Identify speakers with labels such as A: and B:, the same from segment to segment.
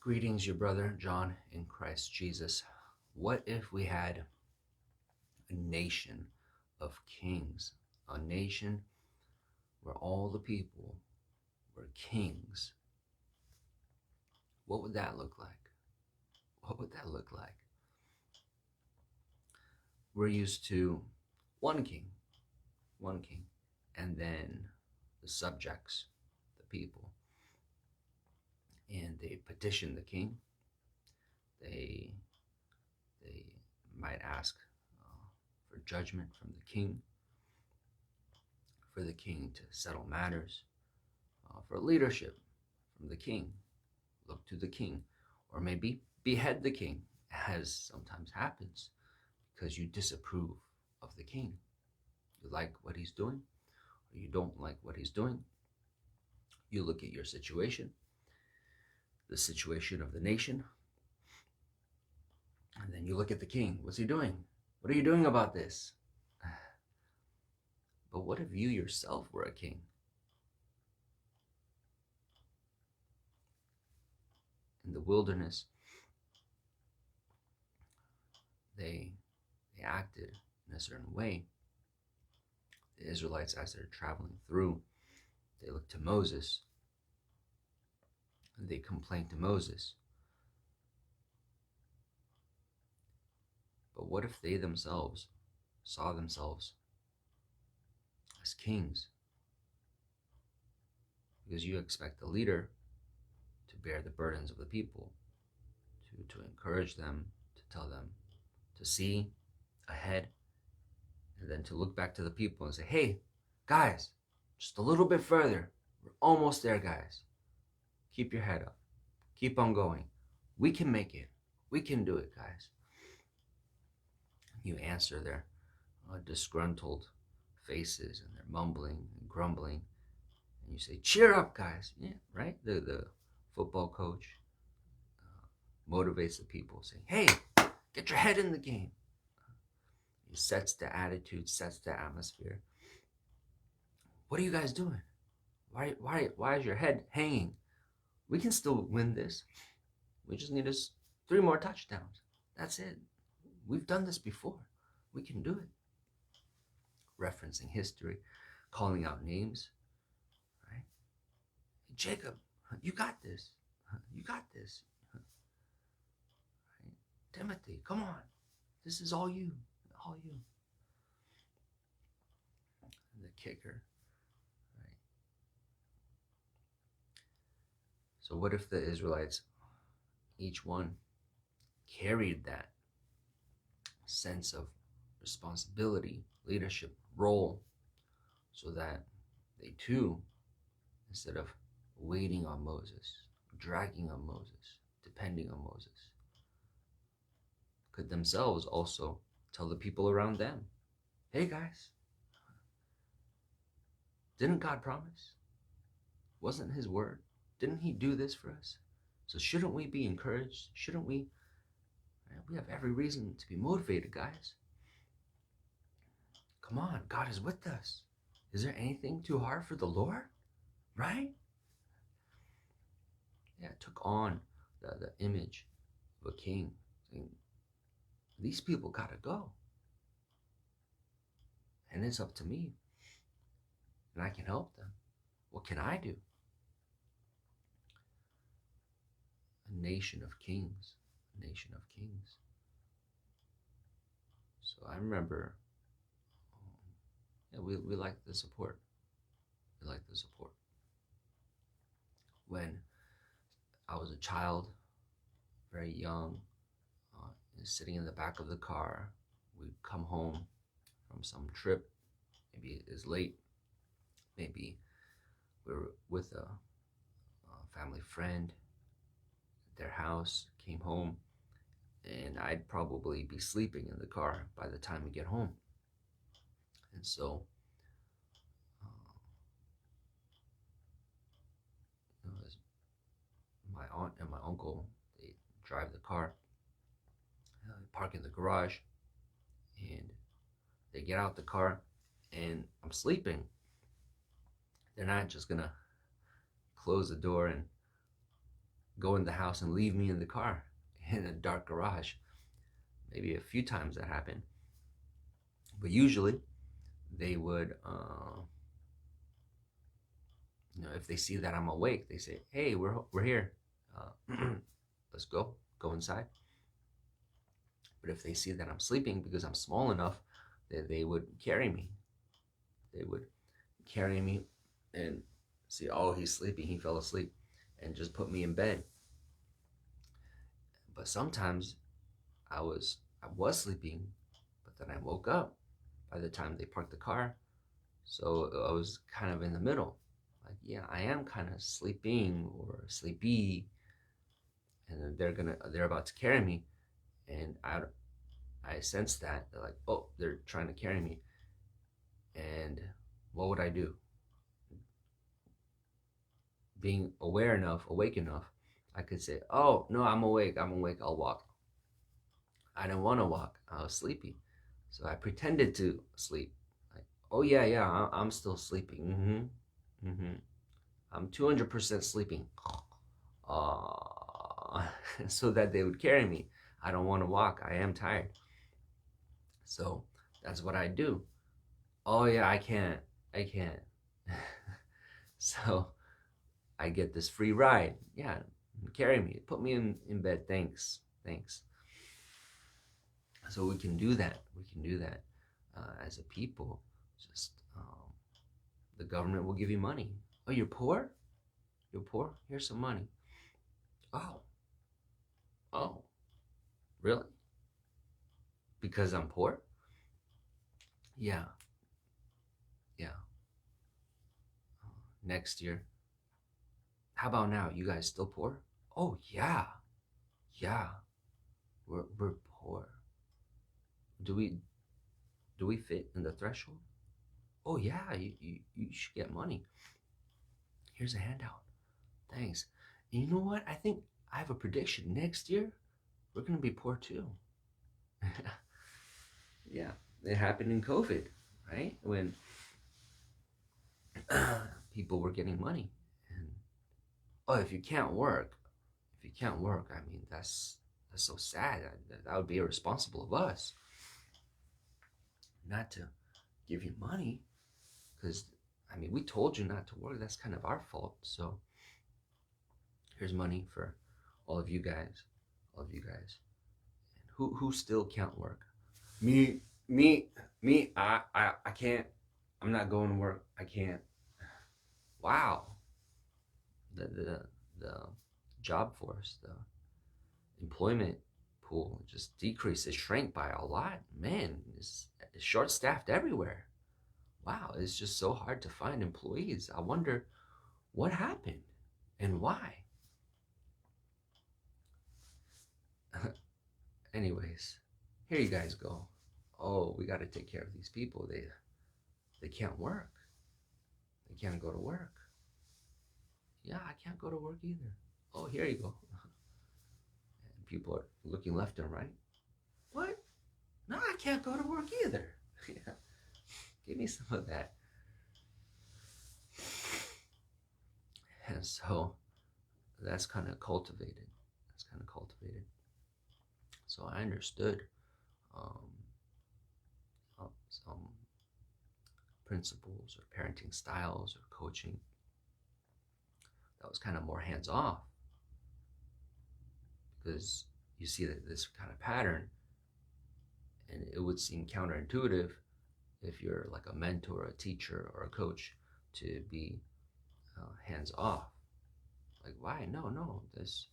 A: Greetings, your brother John in Christ Jesus. What if we had a nation of kings, a nation where all the people were kings? What would that look like? What would that look like? We're used to one king, and then the subjects, the people. And they petition the king. They might ask for judgment from the king, for the king to settle matters, for leadership from the king. Look to the king, or maybe behead the king, as sometimes happens because you disapprove of the king. You like what he's doing, or you don't like what he's doing. You look at your situation, the situation of the nation, and then you look at the king. What's he doing? What are you doing about this? But what if you yourself were a king? In the wilderness, they acted in a certain way. The Israelites, as they're traveling through, they look to Moses and they complain to Moses. But what if they themselves saw themselves as kings? Because you expect the leader to bear the burdens of the people, to encourage them, to tell them to see ahead, and then to look back to the people and say, hey, guys, just a little bit further. We're almost there, guys. Keep your head up. Keep on going. We can make it. We can do it, guys. You answer their disgruntled faces and their mumbling and grumbling, and you say, cheer up, guys. Yeah, right? The football coach motivates the people, saying, hey, get your head in the game. He sets the attitude, sets the atmosphere. What are you guys doing? Why is your head hanging? We can still win this. We just need 3 more touchdowns. That's it. We've done this before. We can do it. Referencing history, calling out names, right? Hey, Jacob, you got this. You got this. Right? Timothy, come on. This is all you. All you. And the kicker, right? So what if the Israelites, each one, carried that sense of responsibility, leadership, role, so that they too, instead of waiting on Moses, dragging on Moses, depending on Moses, could themselves also tell the people around them, hey guys, didn't God promise? Wasn't his word? Didn't he do this for us? So shouldn't we be encouraged? Shouldn't we? We have every reason to be motivated, guys. Come on, God is with us. Is there anything too hard for the Lord? Right? Yeah, it took on the image of a king, saying, these people gotta go. And it's up to me. And I can help them. What can I do? A nation of kings. A nation of kings. So I remember, we like the support. We like the support. When I was a child, very young, sitting in the back of the car, we'd come home from some trip. Maybe it's late. Maybe we were with a family friend at their house, came home, and I'd probably be sleeping in the car by the time we get home. And so my aunt and my uncle, they drive the car, park in the garage, and they get out the car, and I'm sleeping. They're not just gonna close the door and go in the house and leave me in the car in a dark garage. Maybe a few times that happened, but usually they would, if they see that I'm awake, they say, "Hey, we're here. Let's go inside." But if they see that I'm sleeping because I'm small enough, they would carry me. They would carry me and see, oh, he's sleeping. He fell asleep, and just put me in bed. But sometimes I was sleeping, but then I woke up by the time they parked the car. So I was kind of in the middle. Like, yeah, I am kind of sleeping or sleepy, and they're about to carry me, and I sense that they're like, oh, they're trying to carry me, and what would I do? Being awake enough, I could say, oh no, I'm awake, I'll walk. I didn't want to walk. I was sleepy. So I pretended to sleep. Like, oh yeah, yeah, I'm still sleeping. Mm-hmm. I'm 200% sleeping. So that they would carry me. I don't want to walk. I am tired. So that's what I do. Oh yeah, I can't. I can't. So I get this free ride. Yeah, carry me. Put me in bed. Thanks. Thanks. So we can do that. We can do that as a people. Just the government will give you money. Oh, you're poor? You're poor? Here's some money. Oh, oh, really? Because I'm poor? Yeah, yeah. Next year. How about now? You guys still poor? Oh, yeah, yeah. We're poor. Do we do we fit in the threshold? Oh, yeah. You should get money. Here's a handout. Thanks. And you know what? I think I have a prediction. Next year, we're gonna be poor too. Yeah, it happened in COVID, right? When people were getting money, and oh, if you can't work, I mean that's so sad. That would be irresponsible of us not to give you money, because I mean we told you not to work. That's kind of our fault. So here's money for all of you guys, all of you guys. And who still can't work? Me, me, me. I can't. I'm not going to work. I can't. Wow. The job force, the employment pool just decreased. It shrank by a lot. Man, it's short staffed everywhere. Wow, it's just so hard to find employees. I wonder what happened and why. Anyways, here you guys go. Oh, we got to take care of these people. They can't work. They can't go to work. Yeah, I can't go to work either. Oh, here you go. And people are looking left and right. What? No, I can't go to work either. Yeah, give me some of that. And so that's kind of cultivated. That's kind of cultivated. So I understood um, some principles or parenting styles or coaching that was kind of more hands off, because you see that this kind of pattern, and it would seem counterintuitive if you're like a mentor, a teacher, or a coach to be hands off. Like, why? No, no. This,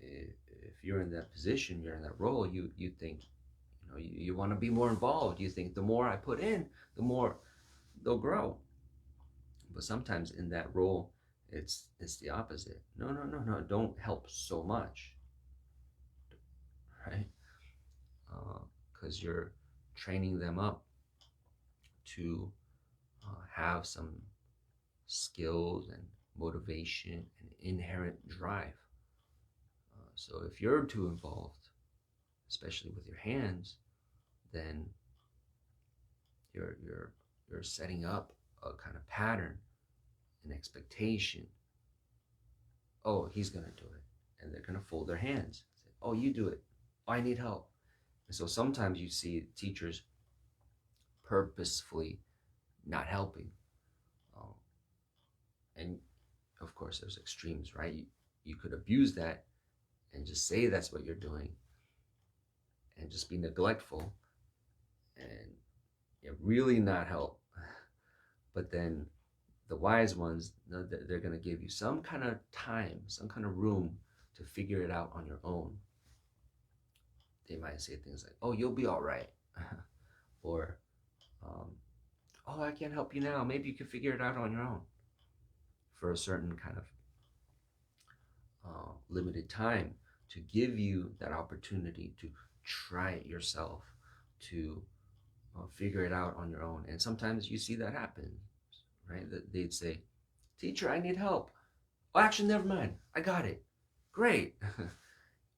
A: if you're in that position, you're in that role, you think, you want to be more involved. You think the more I put in, the more they'll grow. But sometimes in that role, it's the opposite. No, no, no, no. Don't help so much, right? Because you're training them up to have some skills and motivation and inherent drive. So if you're too involved, especially with your hands, then you're setting up a kind of pattern, an expectation oh, he's going to do it. And they're going to fold their hands. Say, oh, you do it. Oh, I need help. And so sometimes you see teachers purposefully not helping. Um, and of course, there's extremes, right? You could abuse that and just say that's what you're doing and just be neglectful and really not help. But then the wise ones, they're going to give you some kind of time, some kind of room to figure it out on your own. They might say things like, oh, you'll be all right. Or, oh, I can't help you now. Maybe you can figure it out on your own for a certain kind of limited time to give you that opportunity to try it yourself, to figure it out on your own. And sometimes you see that happen, right? That they'd say, teacher, I need help. Oh, actually, never mind. I got it. Great.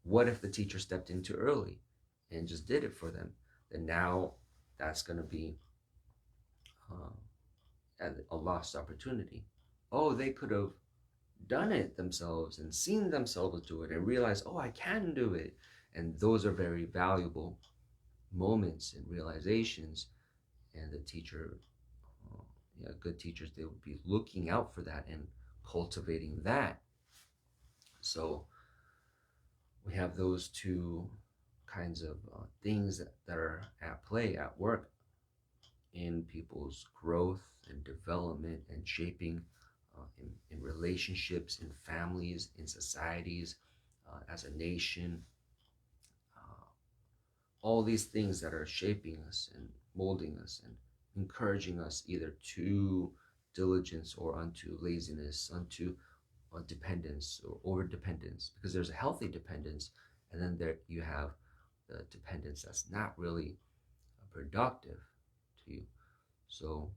A: What if the teacher stepped in too early and just did it for them? Then now that's going to be a lost opportunity. Oh, they could have done it themselves and seen themselves do it and realized, oh, I can do it. And those are very valuable moments and realizations. And the teacher, good teachers, they would be looking out for that and cultivating that. So we have those two kinds of things that are at play at work in people's growth and development and shaping in relationships, in families, in societies, as a nation. All these things that are shaping us and molding us and encouraging us either to diligence or unto laziness, unto dependence or over dependence, because there's a healthy dependence, and then there you have the dependence that's not really productive to you. So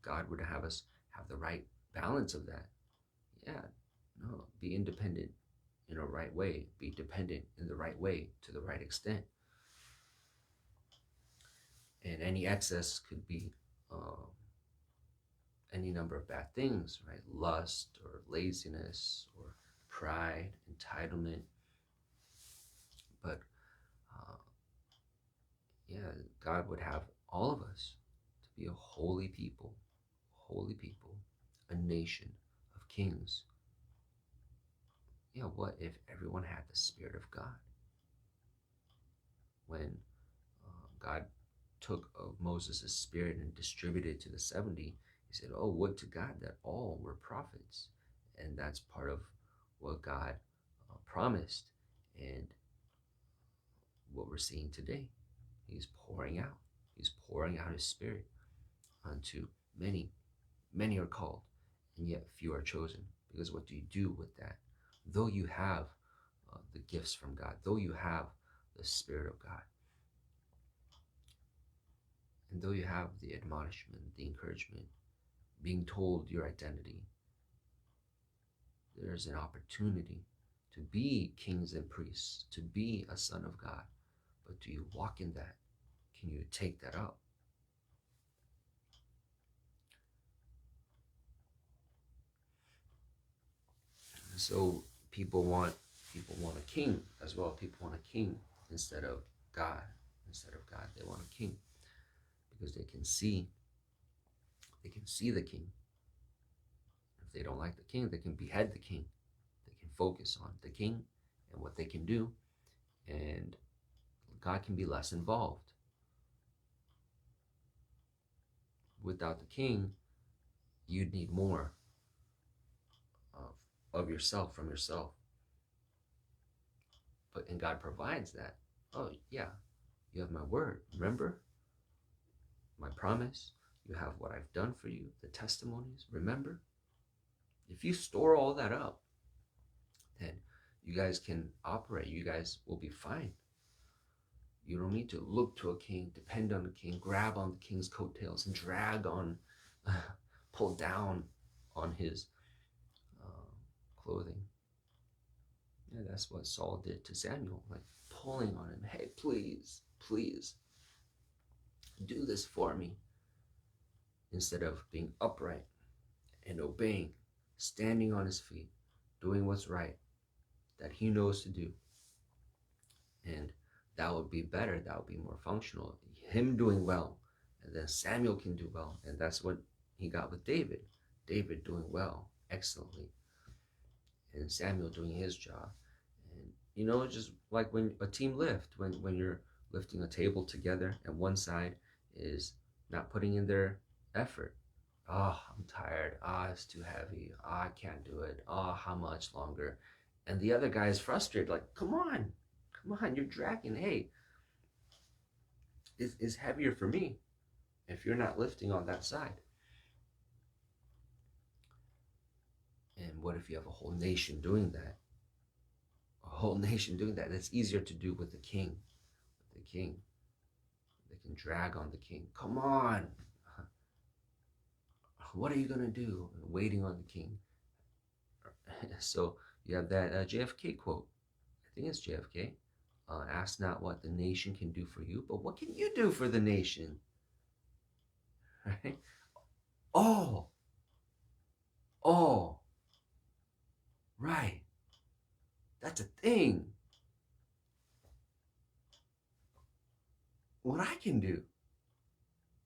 A: God would have us have the right balance of that. Yeah, no, be independent in a right way, be dependent in the right way to the right extent. And any excess could be any number of bad things, right? Lust or laziness or pride, entitlement. But yeah, God would have all of us to be a holy people, a nation of kings. Yeah, what if everyone had the Spirit of God? When God took of Moses' spirit and distributed to the 70, he said, oh, would to God that all were prophets. And that's part of what God promised and what we're seeing today. He's pouring out his spirit unto many. Many are called, and yet few are chosen. Because what do you do with that? Though you have the gifts from God, though you have the Spirit of God, and though you have the admonishment, the encouragement, being told your identity, there's an opportunity to be kings and priests, to be a son of God. But do you walk in that? Can you take that up? So people want a king as well. People want a king instead of God. Instead of God, they want a king because they can see the king. If they don't like the king, they can behead the king. They can focus on the king and what they can do, and God can be less involved. Without the king, you'd need more of yourself from yourself. And God provides that. Oh, yeah, you have my word. Remember my promise. You have what I've done for you, the testimonies. Remember? If you store all that up, then you guys can operate. You guys will be fine. You don't need to look to a king, depend on the king, grab on the king's coattails and drag on, pull down on his clothing. Yeah, that's what Saul did to Samuel, like pulling on him. Hey, please, please, do this for me. Instead of being upright and obeying, standing on his feet, doing what's right, that he knows to do. And that would be better. That would be more functional. Him doing well, and then Samuel can do well. And that's what he got with David. David doing well, excellently, and Samuel doing his job. And just like when a team lift, when you're lifting a table together and one side is not putting in their effort. Oh, I'm tired. Ah, oh, it's too heavy. Oh, I can't do it. Oh, how much longer? And the other guy is frustrated, like, come on, you're dragging. Hey, it's heavier for me if you're not lifting on that side. And what if you have a whole nation doing that? A whole nation doing that. That's easier to do with the king. With the king. They can drag on the king. Come on. What are you going to do? Waiting on the king. So you have that JFK quote. I think it's JFK. Ask not what the nation can do for you, but what can you do for the nation? Right? Oh, right. That's a thing. What I can do.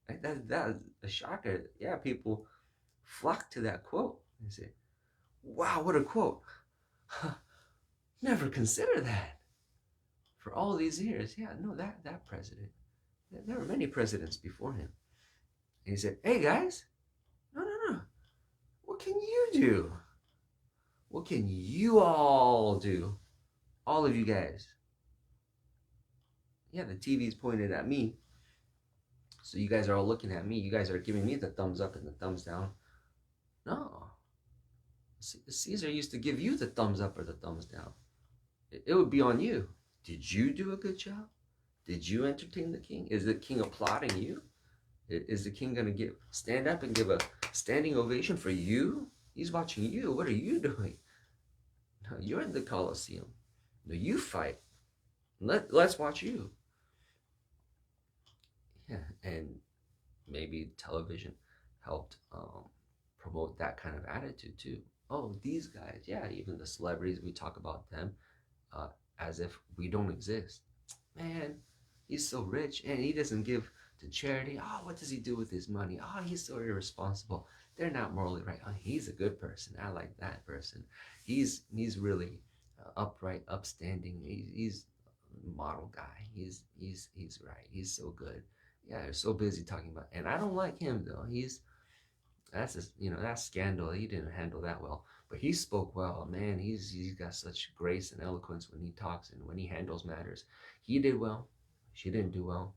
A: Right? That's a shocker. Yeah, people flock to that quote and say, wow, what a quote. Never consider that. For all these years, yeah, no, that president. There were many presidents before him. And he said, hey guys, no. What can you do? What can you all do? All of you guys. Yeah, the TV's pointed at me. So you guys are all looking at me. You guys are giving me the thumbs up and the thumbs down. No. Caesar used to give you the thumbs up or the thumbs down. It would be on you. Did you do a good job? Did you entertain the king? Is the king applauding you? Is the king going to stand up and give a standing ovation for you? He's watching you. What are you doing? No, you're in the Colosseum. No, you fight. Let's watch you. Yeah, and maybe television helped promote that kind of attitude too. Oh, these guys, yeah, even the celebrities, we talk about them as if we don't exist. Man, he's so rich and he doesn't give to charity. Oh, what does he do with his money? Oh, he's so irresponsible. They're not morally right. Oh, he's a good person. I like that person. He's really upright, upstanding. He's a model guy. He's right. He's so good. Yeah, they're so busy talking about, and I don't like him though. That's scandal. He didn't handle that well, but he spoke well. Man, he's got such grace and eloquence when he talks and when he handles matters. He did well. She didn't do well,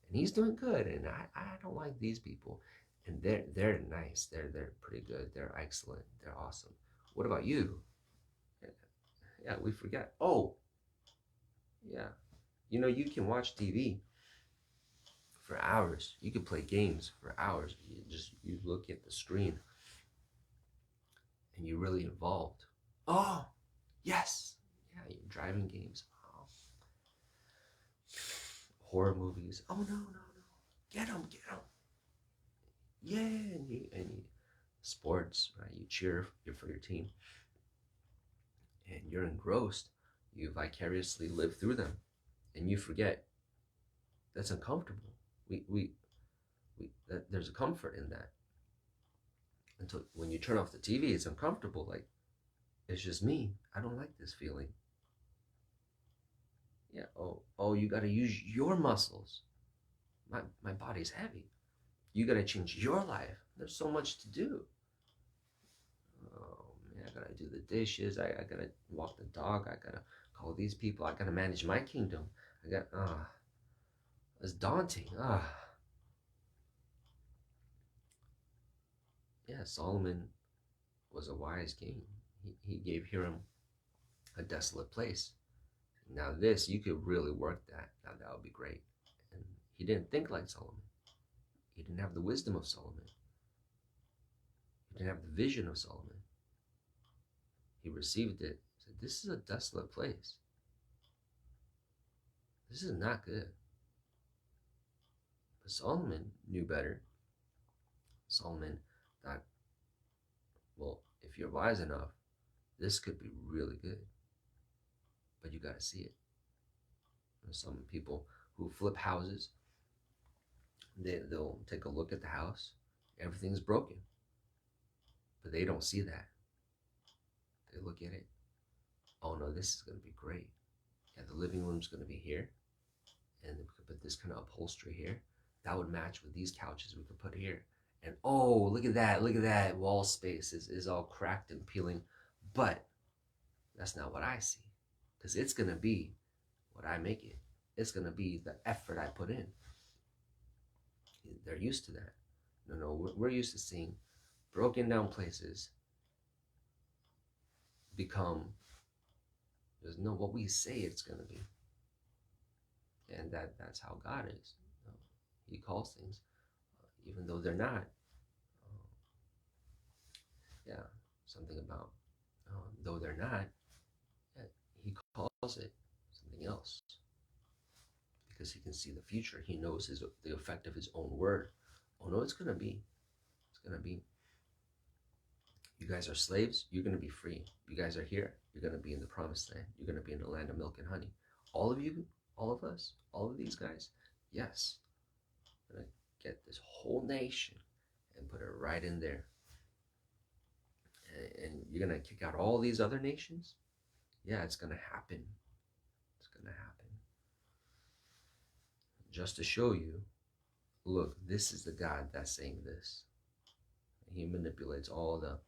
A: and he's doing good. And I don't like these people, and they're nice. They're pretty good. They're excellent. They're awesome. What about you? Yeah, we forget. Oh, yeah. You can watch TV for hours. You can play games for hours. You look at the screen and you're really involved. Oh, yes. Yeah, you're driving games. Oh. Horror movies. Oh, no. Get them. Yeah, and sports, right? You cheer for your team. And you're engrossed. You vicariously live through them. And you forget. That's uncomfortable. There's a comfort in that. Until when you turn off the TV, it's uncomfortable. Like, it's just me. I don't like this feeling. Yeah. Oh, you got to use your muscles. My body's heavy. You got to change your life. There's so much to do. Oh man, I got to do the dishes. I got to walk the dog. I got to call these people. I got to manage my kingdom. It's daunting. Yeah, Solomon was a wise king. He gave Hiram a desolate place. Now this, you could really work that. Now that would be great. And he didn't think like Solomon. He didn't have the wisdom of Solomon. He didn't have the vision of Solomon. He received it. Said, this is a desolate place. This is not good. But Solomon knew better. Solomon thought, well, if if you're wise enough, this could be really good. But you got to see it. There's some people who flip houses, they'll take a look at the house, everything's broken, but they don't see that. They look at it, oh no, this is going to be great. Yeah, the living room's going to be here, and we could put this kind of upholstery here. That would match with these couches we could put here. And oh, look at that wall space is all cracked and peeling. But that's not what I see, because it's going to be what I make it. It's going to be the effort I put in. They're used to that. No, we're used to seeing broken down places become what we say it's going to be. And that's how God is. He calls things, even though they're not. Something about though they're not, he calls it something else, because he can see the future. He knows the effect of his own word. Oh no, it's gonna be. You guys are slaves. You're gonna be free. You guys are here. You're gonna be in the promised land. You're gonna be in the land of milk and honey. All of you, all of us, all of these guys. Yes, I'm gonna get this whole nation and put it right in there. And you're gonna kick out all these other nations? Yeah, it's gonna happen. It's gonna happen. Just to show you, look, this is the God that's saying this. He manipulates all the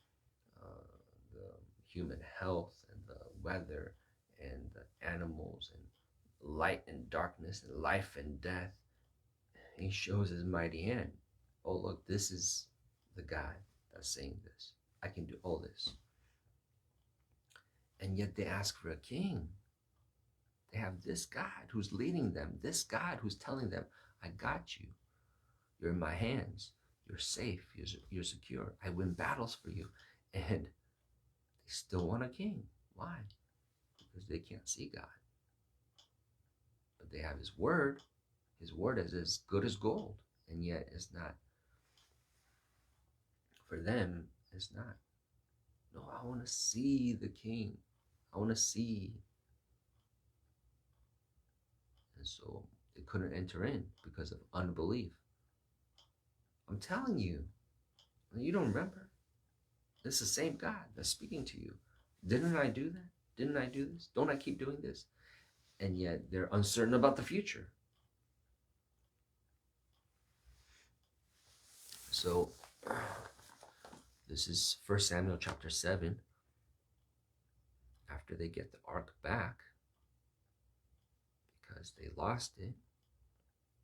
A: human health and the weather and the animals and light and darkness and life and death. He shows his mighty hand. Oh, look, this is the God that's saying this. I can do all this. And yet they ask for a king. They have this God who's leading them, this God who's telling them, I got you. You're in my hands. You're safe. You're secure. I win battles for you. And they still want a king. Why? Because they can't see God. But they have his word. His word is as good as gold. And yet it's not. For them, it's not. No, I want to see the king. I want to see. And so they couldn't enter in because of unbelief. I'm telling you, you don't remember. It's the same God that's speaking to you. Didn't I do that? Didn't I do this? Don't I keep doing this? And yet they're uncertain about the future. So this is 1 Samuel chapter 7. After they get the ark back, because they lost it,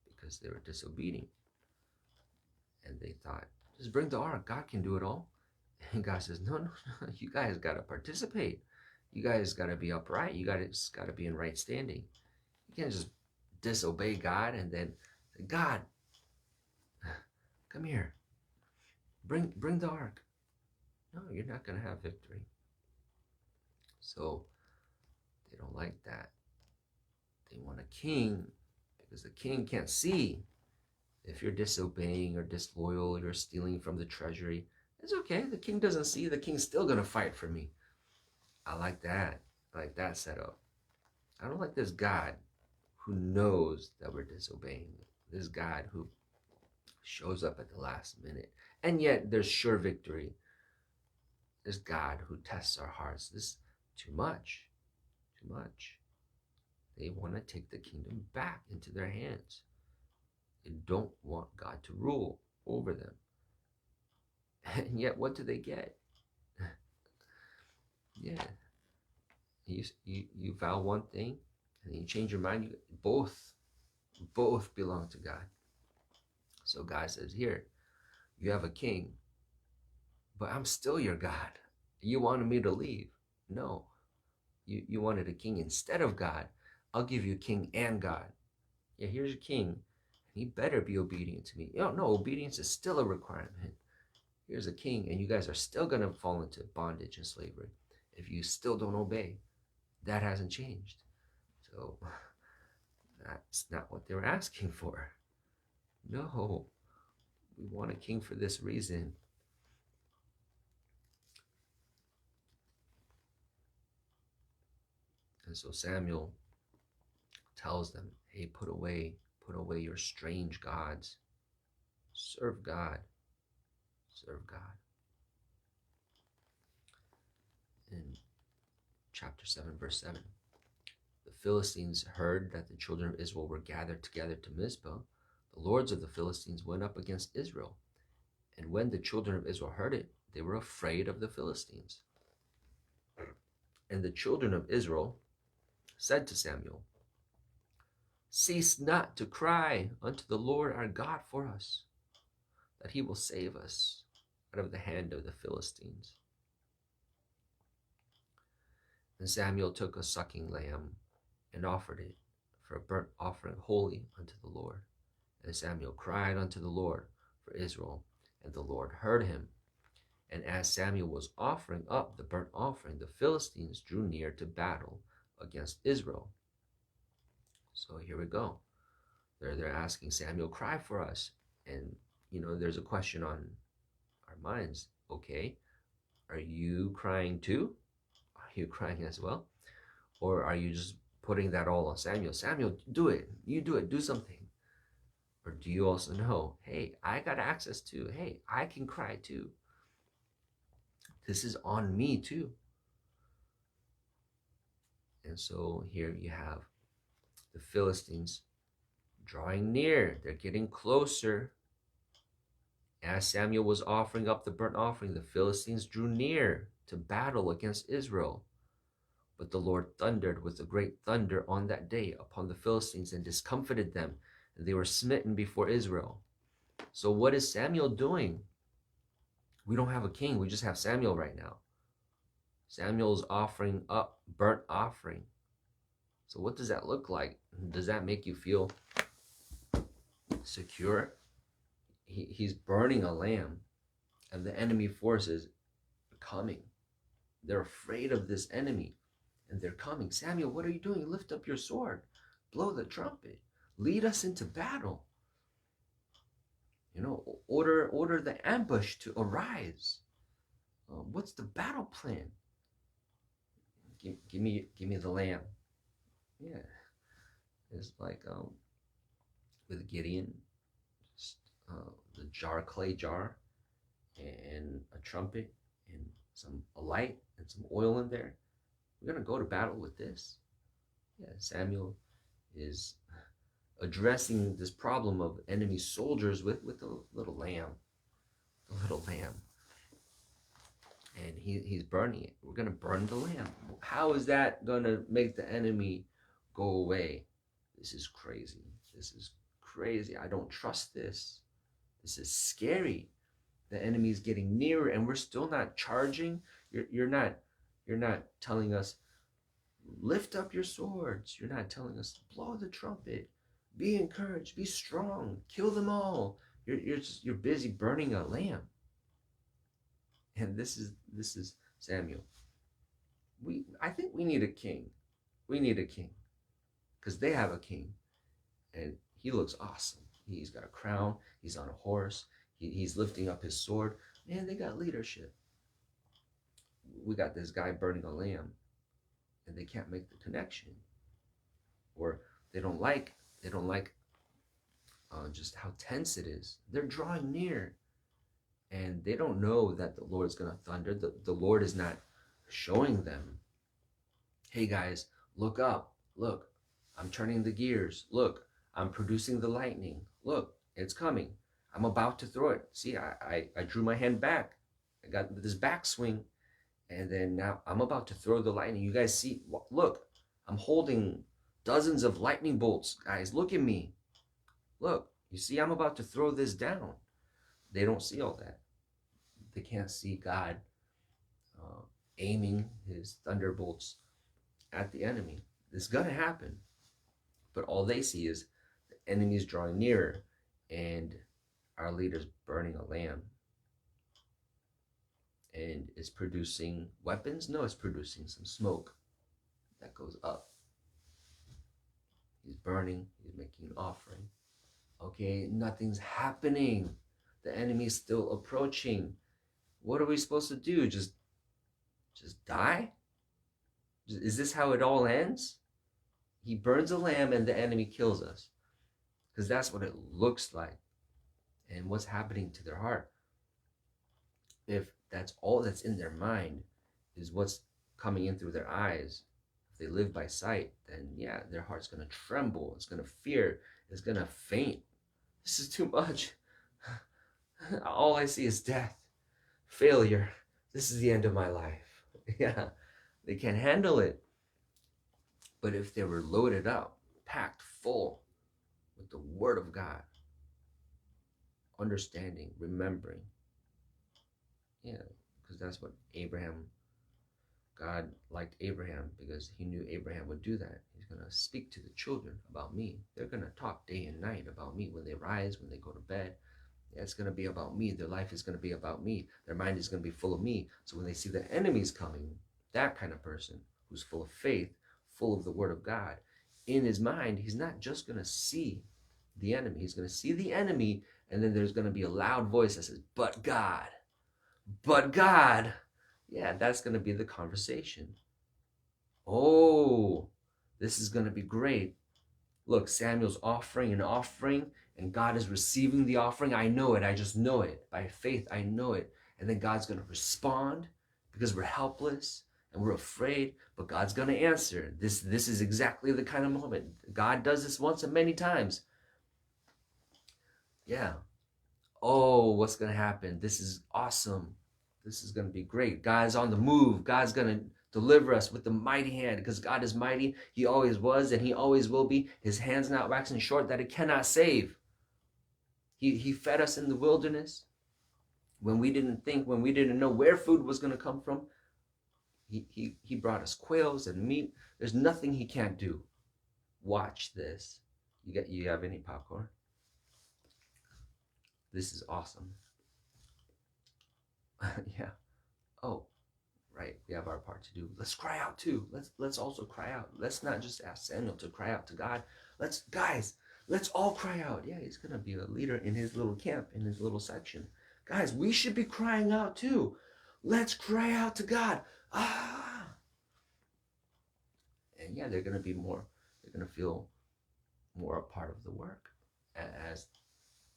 A: because they were disobedient. And they thought, just bring the ark. God can do it all. And God says, no. You guys got to participate. You guys got to be upright. You guys got to be in right standing. You can't just disobey God and then say, God, come here. Bring the ark. No, you're not going to have victory. So they don't like that. They want a king because the king can't see. If you're disobeying or disloyal, you're stealing from the treasury, it's okay. The king doesn't see. The king's still going to fight for me. I like that. I like that setup. I don't like this God who knows that we're disobeying. This God who shows up at the last minute. And yet there's sure victory. This God who tests our hearts. This is too much. Too much. They want to take the kingdom back into their hands. They don't want God to rule over them. And yet, what do they get? Yeah. You vow one thing, and then you change your mind. Both belong to God. So God says, here, you have a king, but I'm still your God. You wanted me to leave. No. You wanted a king instead of God. I'll give you a king and God. Yeah, here's a king. He better be obedient to me. No, obedience is still a requirement. Here's a king, and you guys are still going to fall into bondage and slavery if you still don't obey. That hasn't changed. So that's not what they were asking for. No, we want a king for this reason. And so Samuel tells them, hey, put away your strange gods. Serve God. Serve God. In chapter 7, verse 7, the Philistines heard that the children of Israel were gathered together to Mizpah. The lords of the Philistines went up against Israel. And when the children of Israel heard it, they were afraid of the Philistines. And the children of Israel said to Samuel, cease not to cry unto the Lord our God for us, that he will save us out of the hand of the Philistines. And Samuel took a sucking lamb and offered it for a burnt offering holy unto the Lord. And Samuel cried unto the Lord for Israel, and the Lord heard him. And as Samuel was offering up the burnt offering, the Philistines drew near to battle against Israel. So here we go. They're asking Samuel, cry for us. And, there's a question on our minds. Okay, are you crying too? Are you crying as well? Or are you just putting that all on Samuel? Samuel, do it. You do it. Do something. Or do you also know, hey, I got access to, hey, I can cry too. This is on me too. And so here you have the Philistines drawing near. They're getting closer. As Samuel was offering up the burnt offering, the Philistines drew near to battle against Israel. But the Lord thundered with a great thunder on that day upon the Philistines and discomfited them, and they were smitten before Israel. So what is Samuel doing? We don't have a king. We just have Samuel right now. Samuel's offering up burnt offering. So what does that look like? Does that make you feel secure? He's burning a lamb, and the enemy forces are coming. They're afraid of this enemy, and they're coming. Samuel, what are you doing? Lift up your sword. Blow the trumpet. Lead us into battle. Order the ambush to arise. What's the battle plan? Give me the lamb. Yeah, it's like with Gideon, just the clay jar, and a trumpet, and a light, and some oil in there. We're gonna go to battle with this. Yeah, Samuel is addressing this problem of enemy soldiers with the little lamb. And he's burning it. We're gonna burn the lamb. How is that gonna make the enemy go away? This is crazy. I don't trust this. This is scary. The enemy is getting nearer, and we're still not charging. You're not telling us, lift up your swords. You're not telling us, blow the trumpet. Be encouraged. Be strong. Kill them all. You're busy burning a lamb. And this is Samuel. I think we need a king. We need a king, because they have a king, and he looks awesome. He's got a crown. He's on a horse. He's lifting up his sword. Man, they got leadership. We got this guy burning a lamb, and they can't make the connection, or they don't like just how tense it is. They're drawing near, and they don't know that the Lord's going to thunder. The Lord is not showing them, hey guys, look up. Look, I'm turning the gears. Look, I'm producing the lightning. Look, it's coming. I'm about to throw it. See, I drew my hand back. I got this backswing, and then now I'm about to throw the lightning. You guys see, look, I'm holding dozens of lightning bolts. Guys, look at me. Look, you see, I'm about to throw this down. They don't see all that. They can't see God aiming his thunderbolts at the enemy. This is going to happen. But all they see is the enemy's drawing nearer, and our leader's burning a lamb. And it's producing weapons? No, it's producing some smoke that goes up. He's burning. He's making an offering. Okay, nothing's happening. The enemy's still approaching. What are we supposed to do? Just die? Is this how it all ends? He burns a lamb and the enemy kills us. Because that's what it looks like. And what's happening to their heart. If that's all that's in their mind is what's coming in through their eyes, if they live by sight, then yeah, their heart's going to tremble. It's going to fear. It's going to faint. This is too much. All I see is death, failure. This is the end of my life. Yeah, they can't handle it. But if they were loaded up, packed full with the Word of God, understanding, remembering, yeah, because that's what God liked Abraham because he knew Abraham would do that. He's going to speak to the children about me. They're going to talk day and night about me when they rise, when they go to bed. Yeah, it's going to be about me. Their life is going to be about me. Their mind is going to be full of me. So when they see the enemies coming, that kind of person who's full of faith, full of the Word of God, in his mind, he's not just going to see the enemy. He's going to see the enemy, and then there's going to be a loud voice that says, but God. But God. Yeah, that's going to be the conversation. Oh, this is going to be great. Look, Samuel's offering an offering, and God is receiving the offering. I know it. I just know it. By faith, I know it. And then God's going to respond because we're helpless and we're afraid, but God's going to answer. This is exactly the kind of moment. God does this once and many times. Yeah. Oh, what's going to happen? This is awesome. This is going to be great. God's on the move. God's going to deliver us with the mighty hand because God is mighty. He always was and he always will be. His hand's not waxing short that it cannot save. He fed us in the wilderness when we didn't think, when we didn't know where food was going to come from. He brought us quails and meat. There's nothing he can't do. Watch this. You have any popcorn? This is awesome. Yeah. Oh, right. We have our part to do. Let's cry out too. Let's also cry out. Let's not just ask Samuel to cry out to God. Let's all cry out. Yeah, he's gonna be a leader in his little camp, in his little section. Guys, we should be crying out too. Let's cry out to God. Ah. And yeah, they're gonna feel more a part of the work as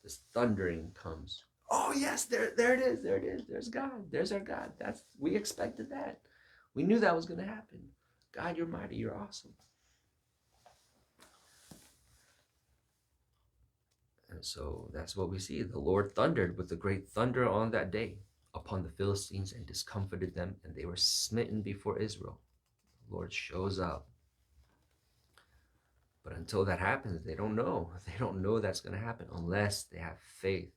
A: this thundering comes. Oh yes, there it is. There's God. There's our God. We expected that. We knew that was going to happen. God, you're mighty. You're awesome. And so that's what we see. The Lord thundered with a great thunder on that day upon the Philistines and discomfited them, and they were smitten before Israel. The Lord shows up. But until that happens, they don't know. They don't know that's going to happen unless they have faith.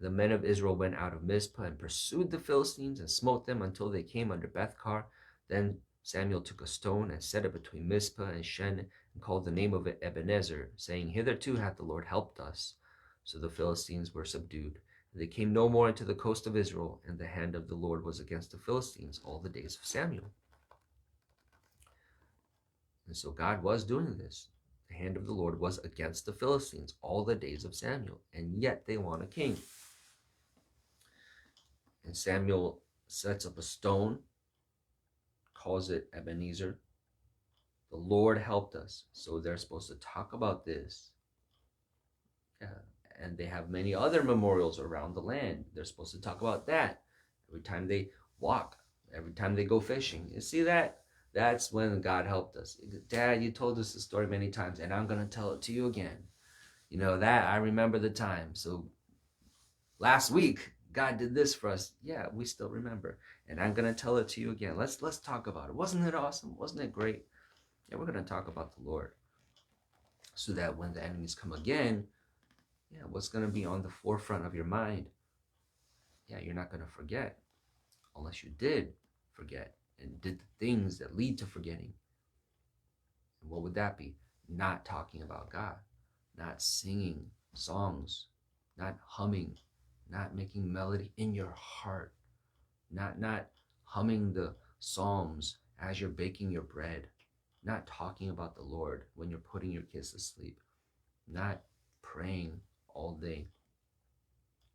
A: The men of Israel went out of Mizpah and pursued the Philistines and smote them until they came under Bethkar. Then Samuel took a stone and set it between Mizpah and Shen and called the name of it Ebenezer, saying, Hitherto hath the Lord helped us. So the Philistines were subdued. They came no more into the coast of Israel, and the hand of the Lord was against the Philistines all the days of Samuel. And so God was doing this. The hand of the Lord was against the Philistines all the days of Samuel, and yet they want a king. And Samuel sets up a stone, calls it Ebenezer. The Lord helped us. So they're supposed to talk about this. Yeah. And they have many other memorials around the land. They're supposed to talk about that. Every time they walk, every time they go fishing. You see that? That's when God helped us. Dad, you told us the story many times, and I'm going to tell it to you again. You know that? I remember the time. So last week, God did this for us. Yeah, we still remember. And I'm going to tell it to you again. Let's talk about it. Wasn't it awesome? Wasn't it great? Yeah, we're going to talk about the Lord. So that when the enemies come again, yeah, what's going to be on the forefront of your mind? Yeah, you're not going to forget. Unless you did forget and did the things that lead to forgetting. And what would that be? Not talking about God. Not singing songs. Not humming. Not making melody in your heart. Not humming the psalms as you're baking your bread. Not talking about the Lord when you're putting your kids to sleep. Not praying all day.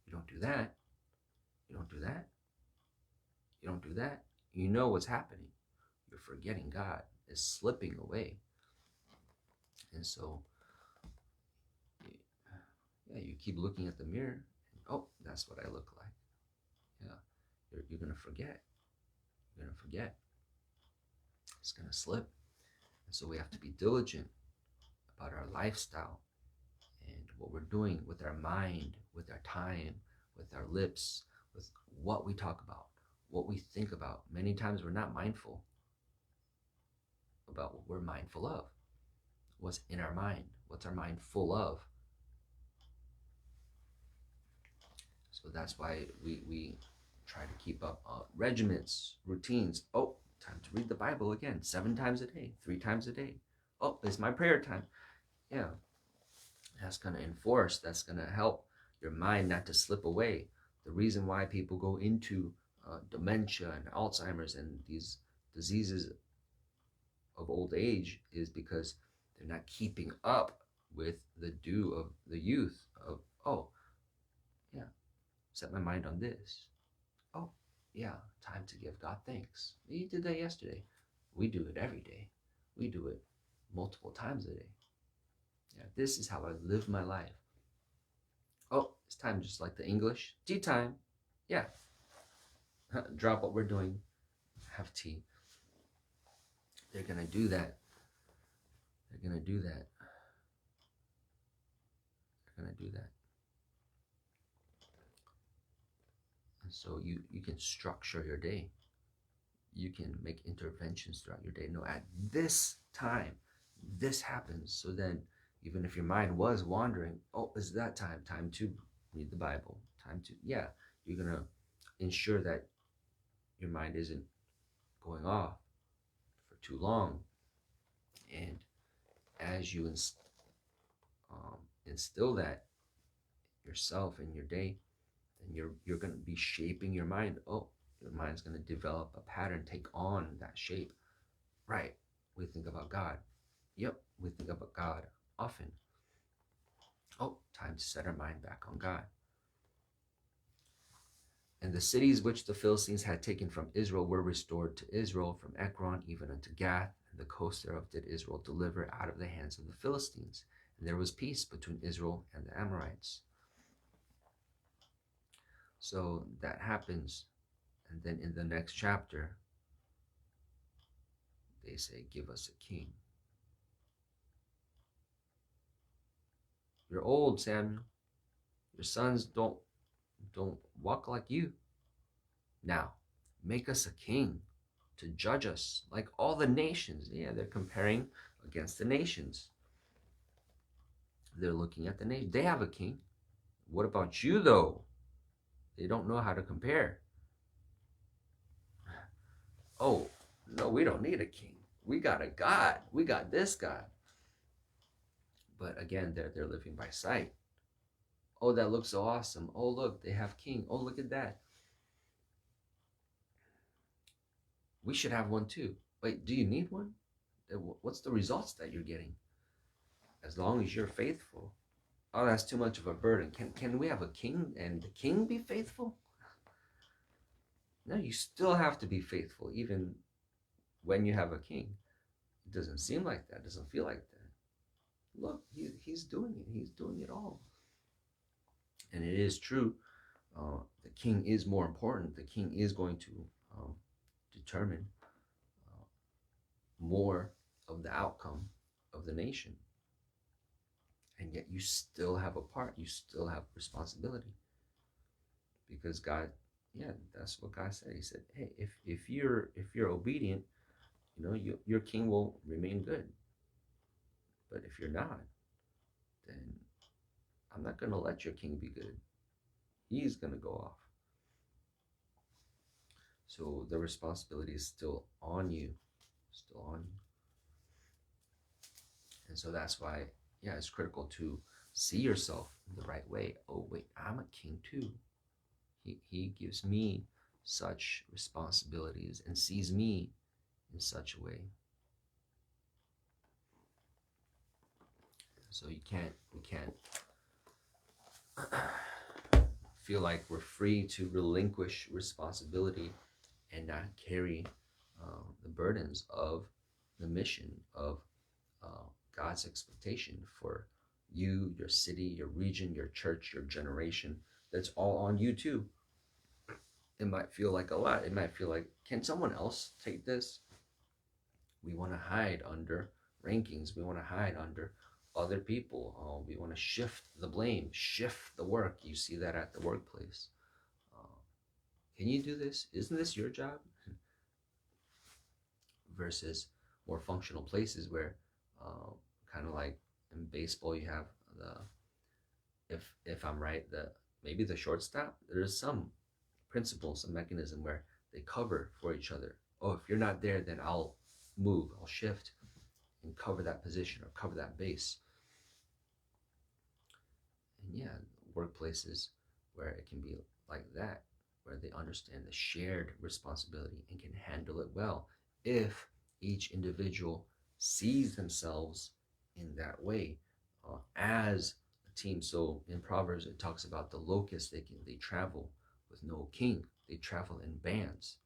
A: You don't do that. You don't do that. You don't do that. You know what's happening. You're forgetting God. It's slipping away. And so, yeah, you keep looking at the mirror. And, oh, that's what I look like. Yeah, you're going to forget. You're going to forget. It's going to slip. And so we have to be diligent about our lifestyle and what we're doing with our mind, with our time, with our lips, with what we talk about, what we think about. Many times we're not mindful about what we're mindful of, what's in our mind, what's our mind full of. So that's why we try to keep up regiments, routines. Oh, time to read the Bible again, 7 times a day, 3 times a day. Oh, it's my prayer time. Yeah, that's going to enforce, that's going to help your mind not to slip away. The reason why people go into dementia and Alzheimer's and these diseases of old age is because they're not keeping up with the due of the youth of, oh, yeah, set my mind on this. Oh, yeah, time to give God thanks. You did that yesterday. We do it every day. We do it multiple times a day. Yeah, this is how I live my life. Oh, it's time, just like the English. Tea time. Yeah. Drop what we're doing. Have tea. They're going to do that. They're going to do that. They're going to do that. And so you can structure your day. You can make interventions throughout your day. No, at this time, this happens. So then, even if your mind was wandering, oh, it's that time. Time to read the Bible. Time to, yeah, you're going to ensure that your mind isn't going off for too long. And as you instill that yourself in your day, then you're going to be shaping your mind. Oh, your mind's going to develop a pattern, take on that shape. Right. We think about God. Yep. We think about God often. Oh, time to set our mind back on God. And the cities which the Philistines had taken from Israel were restored to Israel, from Ekron even unto Gath, and the coast thereof did Israel deliver out of the hands of the Philistines. And there was peace between Israel and the Amorites. So that happens. And then in the next chapter, they say, give us a king. You're old, Samuel. Your sons don't walk like you. Now, make us a king to judge us like all the nations. Yeah, they're comparing against the nations. They're looking at the nation. They have a king. What about you, though? They don't know how to compare. Oh, no, we don't need a king. We got a God. We got this God. But again, they're living by sight. Oh, that looks so awesome. Oh, look, they have king. Oh, look at that. We should have one too. Wait, do you need one? What's the results that you're getting? As long as you're faithful. Oh, that's too much of a burden. Can we have a king and the king be faithful? No, you still have to be faithful even when you have a king. It doesn't seem like that. It doesn't feel like that. Look, he's doing it. He's doing it all. And it is true. The king is more important. The king is going to determine more of the outcome of the nation. And yet you still have a part. You still have responsibility. Because God, yeah, that's what God said. He said, hey, if you're obedient, your king will remain good. But if you're not, then I'm not going to let your king be good. He's going to go off. So the responsibility is still on you. Still on you. And so that's why, yeah, it's critical to see yourself in the right way. Oh, wait, I'm a king too. He gives me such responsibilities and sees me in such a way. So we can't feel like we're free to relinquish responsibility and not carry the burdens of the mission of God's expectation for you, your city, your region, your church, your generation. That's all on you too. It might feel like a lot. It might feel like, can someone else take this? We want to hide under rankings. We want to hide under other people. We want to shift the blame, shift the work. You see that at the workplace. Can you do this? Isn't this your job? Versus more functional places where, kind of like in baseball, you have if I'm right, maybe the shortstop. There's some principle, some mechanism where they cover for each other. Oh, if you're not there, then I'll move, I'll shift and cover that position or cover that base. And yeah, workplaces where it can be like that, where they understand the shared responsibility and can handle it well if each individual sees themselves in that way as a team. So in Proverbs, it talks about the locusts. They travel with no king. They travel in bands.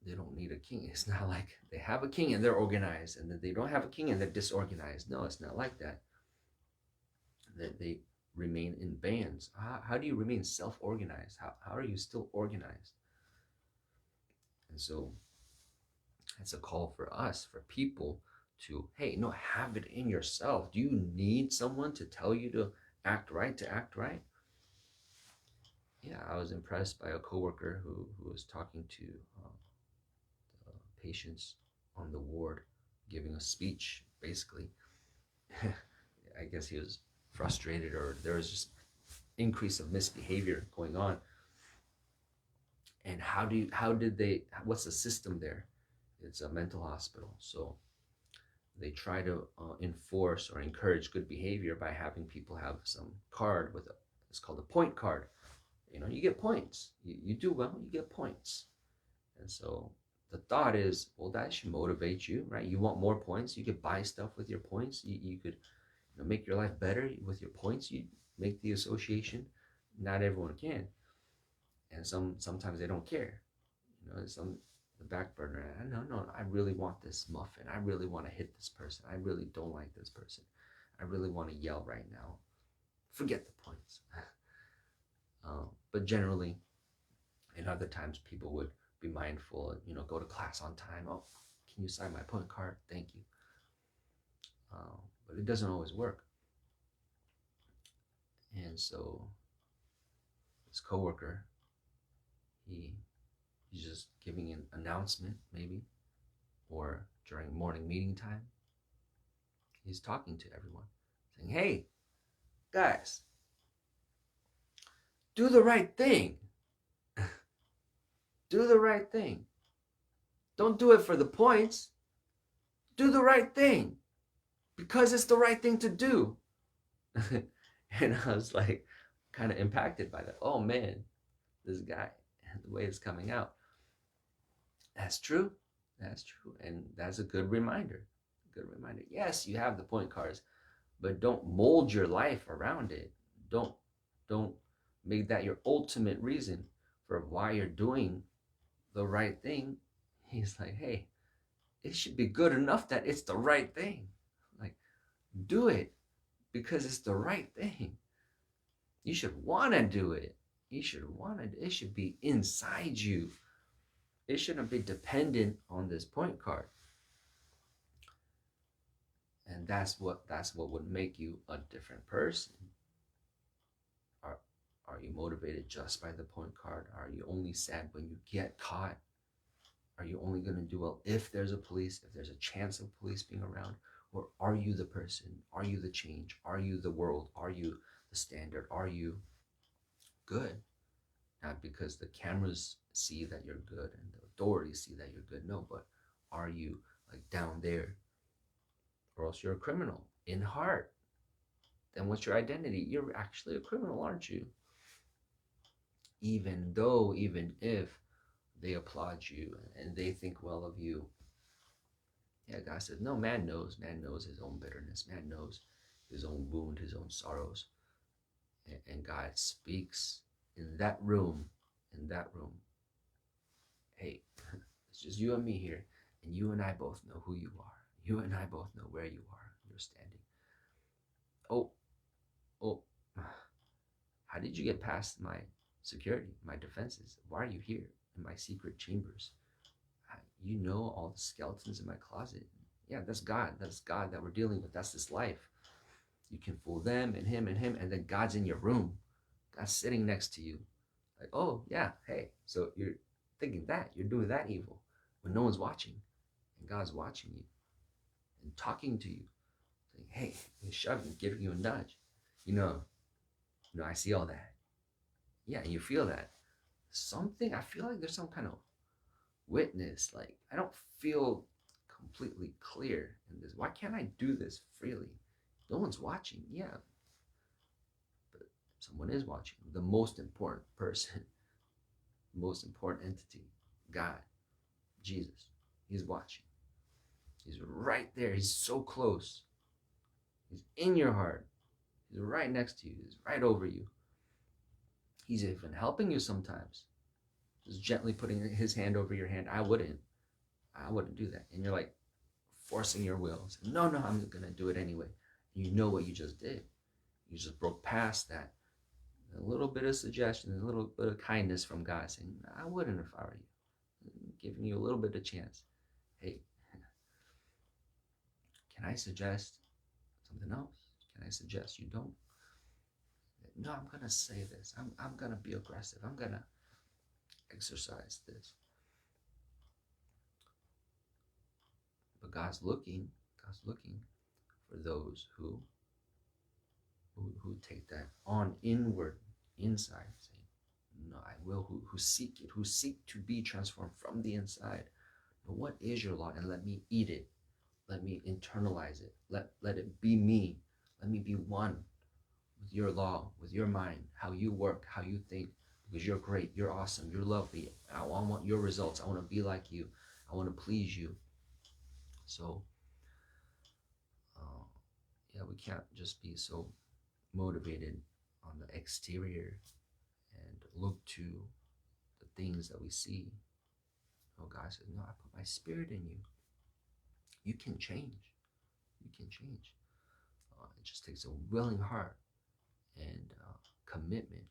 A: They don't need a king. It's not like they have a king and they're organized, and then they don't have a king and they're disorganized. No, it's not like that. They remain in bands. How do you remain self-organized? How are you still organized? And so it's a call for us, for people to, hey, no, have it in yourself. Do you need someone to tell you to act right, Yeah, I was impressed by a coworker who was talking to patients on the ward, giving a speech, basically. I guess he was frustrated, or there was just increase of misbehavior going on. And what's the system there? It's a mental hospital. So they try to enforce or encourage good behavior by having people have some card it's called a point card. You get points. You do well, you get points. And so the thought is, well, that should motivate you, right? You want more points. You could buy stuff with your points. You could make your life better with your points. You make the association. Not everyone can. And sometimes they don't care. Some the back burner. No, I really want this muffin. I really want to hit this person. I really don't like this person. I really want to yell right now. Forget the points. But generally, in other times, people would be mindful, go to class on time. Oh, can you sign my point card? Thank you. But it doesn't always work. And so this coworker, he's just giving an announcement, maybe, or during morning meeting time. He's talking to everyone, saying, hey, guys, do the right thing. Do the right thing. Don't do it for the points. Do the right thing because it's the right thing to do. And I was like, kind of impacted by that. Oh man, this guy, the way it's coming out. That's true. That's true. And that's a good reminder. Good reminder. Yes, you have the point cards, but don't mold your life around it. Don't make that your ultimate reason for why you're doing the right thing. He's like, hey, it should be good enough that it's the right thing. Like, do it because it's the right thing. You should want to do it. You should want to. It should be inside you. It shouldn't be dependent on this point card. And that's what would make you a different person. Are you motivated just by the point card? Are you only sad when you get caught? Are you only going to do well if there's a police, if there's a chance of police being around? Or are you the person? Are you the change? Are you the world? Are you the standard? Are you good? Not because the cameras see that you're good and the authorities see that you're good. No, but are you like down there? Or else you're a criminal in heart. Then what's your identity? You're actually a criminal, aren't you? Even if they applaud you and they think well of you. Yeah, God says, no, man knows his own bitterness. Man knows his own wound, his own sorrows. And God speaks in that room, hey, it's just you and me here, and you and I both know who you are. You and I both know where you are. You're standing. Oh, oh, how did you get past my security, my defenses? Why are you here in my secret chambers? You know all the skeletons in my closet. Yeah, that's God. That's God that we're dealing with. That's this life. You can fool them and him, and then God's in your room. God's sitting next to you. Like, oh, yeah, hey. So you're thinking that. You're doing that evil when no one's watching. And God's watching you and talking to you. Saying, hey, he's shoving, giving you a nudge. I see all that. Yeah, and you feel that. I feel like there's some kind of witness. Like, I don't feel completely clear in this. Why can't I do this freely? No one's watching. Yeah, but someone is watching. The most important person, most important entity, God, Jesus. He's watching. He's right there. He's so close. He's in your heart. He's right next to you. He's right over you. He's even helping you sometimes. Just gently putting his hand over your hand. I wouldn't do that. And you're like forcing your will. Saying, no, I'm going to do it anyway. You know what you just did. You just broke past that. A little bit of suggestion, a little bit of kindness from God saying, I wouldn't if I were you. Giving you a little bit of chance. Hey, can I suggest something else? Can I suggest you don't? No, I'm going to say this. I'm going to be aggressive. I'm going to exercise this. But God's looking for those who take that on inward, inside, saying, no, I will, who seek it, who seek to be transformed from the inside. But what is your law? And let me eat it. Let me internalize it. Let it be me. Let me be one with your law, with your mind, how you work, how you think, because you're great, you're awesome, you're lovely. I want your results. I want to be like you. I want to please you. So, we can't just be so motivated on the exterior and look to the things that we see. Oh, God says, no, I put my spirit in you. You can change. You can change. It just takes a willing heart and commitment.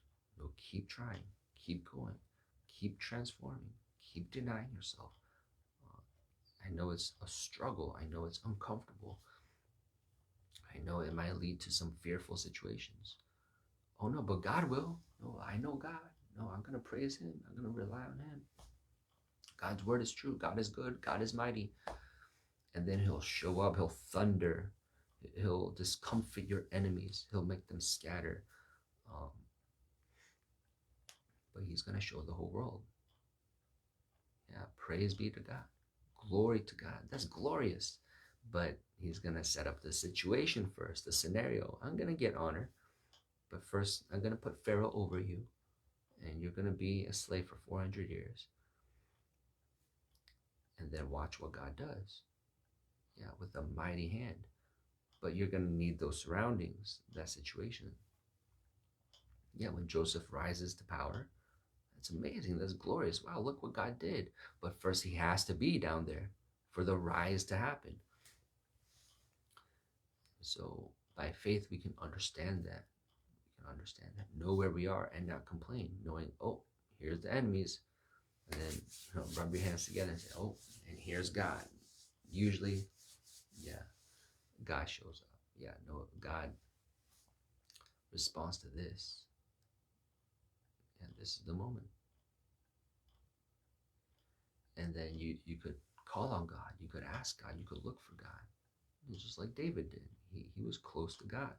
A: Keep trying, keep going, keep transforming, keep denying yourself. I know it's a struggle. I know it's uncomfortable. I know it might lead to some fearful situations. Oh no, but God will. No, I know God. No, I'm going to praise him. I'm going to rely on him. God's word is true. God is good. God is mighty. And then he'll show up. He'll thunder. He'll discomfit your enemies. He'll make them scatter. But he's going to show the whole world. Yeah, praise be to God. Glory to God. That's glorious. But he's going to set up the situation first, the scenario. I'm going to get honor. But first, I'm going to put Pharaoh over you. And you're going to be a slave for 400 years. And then watch what God does. Yeah, with a mighty hand. But you're going to need those surroundings, that situation. Yeah, when Joseph rises to power, that's amazing. That's glorious. Wow, look what God did. But first he has to be down there for the rise to happen. So by faith, we can understand that. We can understand that. Know where we are and not complain. Knowing, oh, here's the enemies. And then rub your hands together and say, oh, and here's God. Usually, yeah, God shows up. Yeah, no, God responds to this. And this is the moment. And then you could call on God. You could ask God. You could look for God. It's just like David did. He was close to God.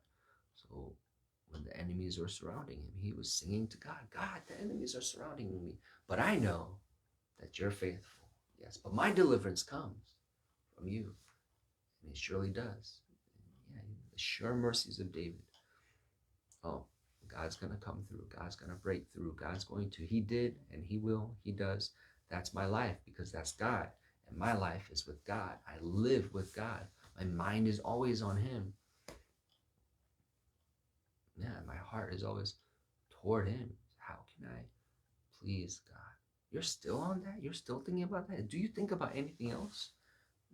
A: So when the enemies were surrounding him, he was singing to God. God, the enemies are surrounding me. But I know that you're faithful. Yes, but my deliverance comes from you. And it surely does. Yeah, the sure mercies of David. Oh, God's going to come through. God's going to break through. God's going to. He did, and he will. He does. That's my life because that's God. And my life is with God. I live with God. My mind is always on him. Yeah, my heart is always toward him. How can I please God? You're still on that? You're still thinking about that? Do you think about anything else?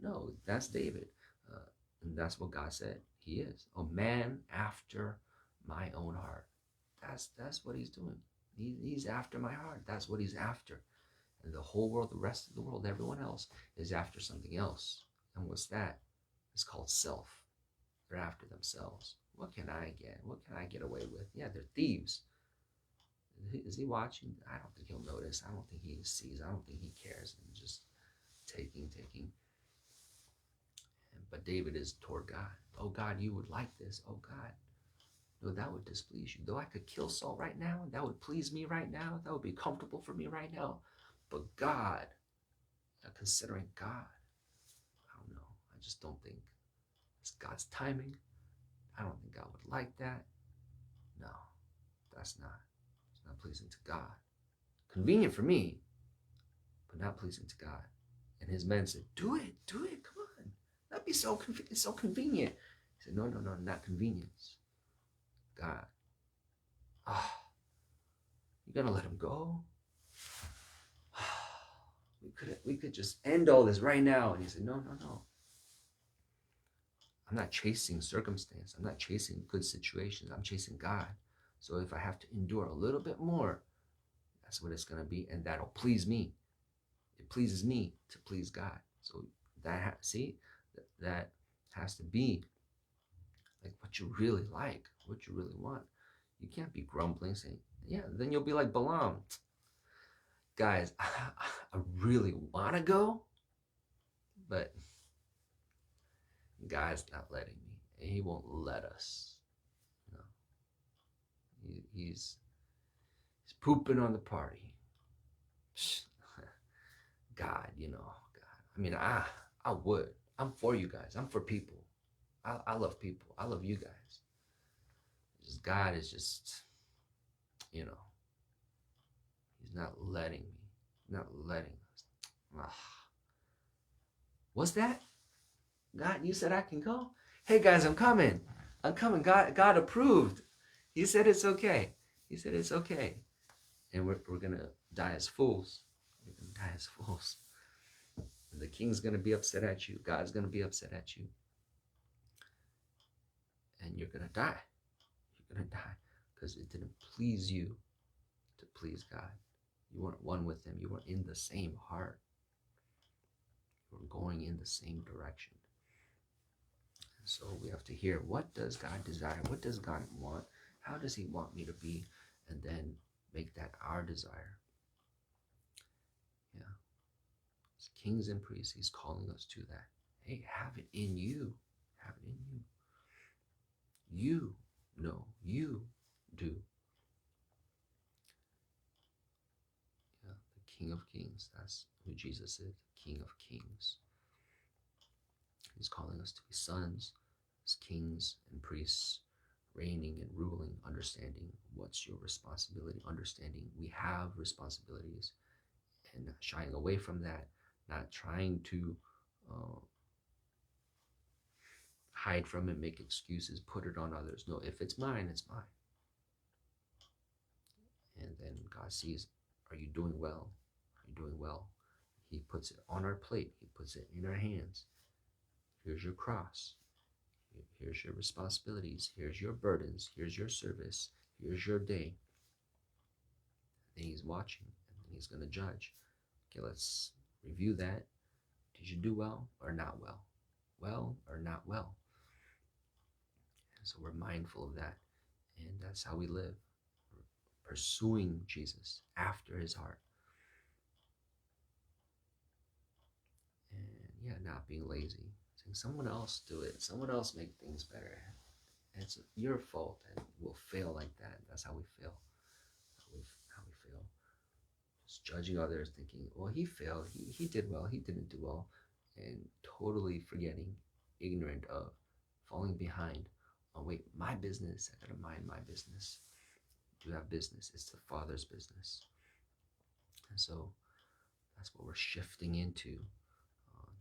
A: No, that's David. Uh, and that's what God said. He is a man after my own heart. That's what he's doing. He's after my heart. That's what he's after. And the whole world, the rest of the world, everyone else is after something else. And what's that? It's called self. They're after themselves. What can I get? What can I get away with? Yeah, they're thieves. Is he watching? I don't think he'll notice. I don't think he sees. I don't think he cares. And just taking. But David is toward God. Oh God, you would like this. Oh God, no, that would displease you. Though I could kill Saul right now, that would please me right now. That would be comfortable for me right now. But God, considering God, I don't know. I just don't think it's God's timing. I don't think God would like that. No, that's not. It's not pleasing to God. Convenient for me, but not pleasing to God. And his men said, do it, come on. That'd be so convenient. He said, no, not convenience. God, you gonna let him go? We could just end all this right now. And he said, no. I'm not chasing circumstance. I'm not chasing good situations. I'm chasing God. So if I have to endure a little bit more, that's what it's going to be. And that'll please me. It pleases me to please God. So that, that has to be like what you really like, what you really want. You can't be grumbling, saying, yeah, then you'll be like Balaam. Guys, I really want to go, but God's not letting me. And he won't let us. You know, he's pooping on the party. God, God. I mean, I would. I'm for you guys. I'm for people. I love people. I love you guys. Just God is just, he's not letting me. Not letting us. Ugh. What's that? God, you said I can go? Hey guys, I'm coming. God approved. He said it's okay. And we're gonna die as fools. We're gonna die as fools. And the king's gonna be upset at you. God's gonna be upset at you. And you're gonna die. You're gonna die because it didn't please you to please God. You weren't one with him. You weren't in the same heart. You were going in the same direction. And so we have to hear, what does God desire? What does God want? How does he want me to be? And then make that our desire. Yeah. As kings and priests, he's calling us to that. Hey, have it in you. Have it in you. You know, you do. Yeah, the King of Kings. That's who Jesus is, the King of Kings. He's calling us to be sons, as kings and priests, reigning and ruling, understanding what's your responsibility, understanding we have responsibilities, and not shying away from that, not trying to hide from it, make excuses, put it on others. No, if it's mine, it's mine. And then God sees, are you doing well? Are you doing well? He puts it on our plate. He puts it in our hands. Here's your cross. Here's your responsibilities. Here's your burdens. Here's your service. Here's your day. And he's watching, and he's going to judge. Okay, let's review that. Did you do well or not well? Well or not well? And so we're mindful of that. And that's how we live. We're pursuing Jesus after his heart. And yeah, not being lazy. Saying someone else do it. Someone else make things better. It's your fault, and we'll fail like that. That's how we fail. How we fail. Just judging others, thinking, well, he failed. He did well. He didn't do well. And totally forgetting, ignorant of, falling behind. Oh, wait, my business. I gotta mind my business. You have business. It's the Father's business. And so that's what we're shifting into,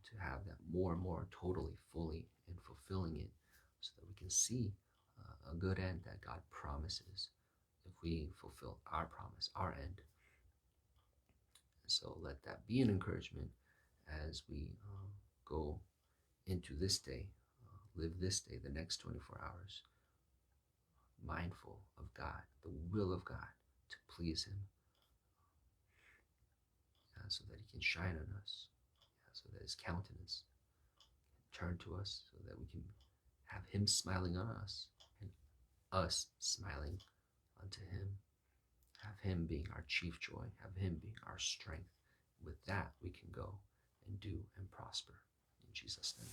A: to have that more and more totally, fully, and fulfilling it, so that we can see a good end that God promises if we fulfill our promise, our end. So let that be an encouragement as we go into this day, live this day, the next 24 hours, mindful of God, the will of God, to please Him, so that He can shine on us, so that His countenance can turn to us, so that we can have Him smiling on us and us smiling unto Him. Have Him being our chief joy, have Him being our strength. With that, we can go and do and prosper. In Jesus' name.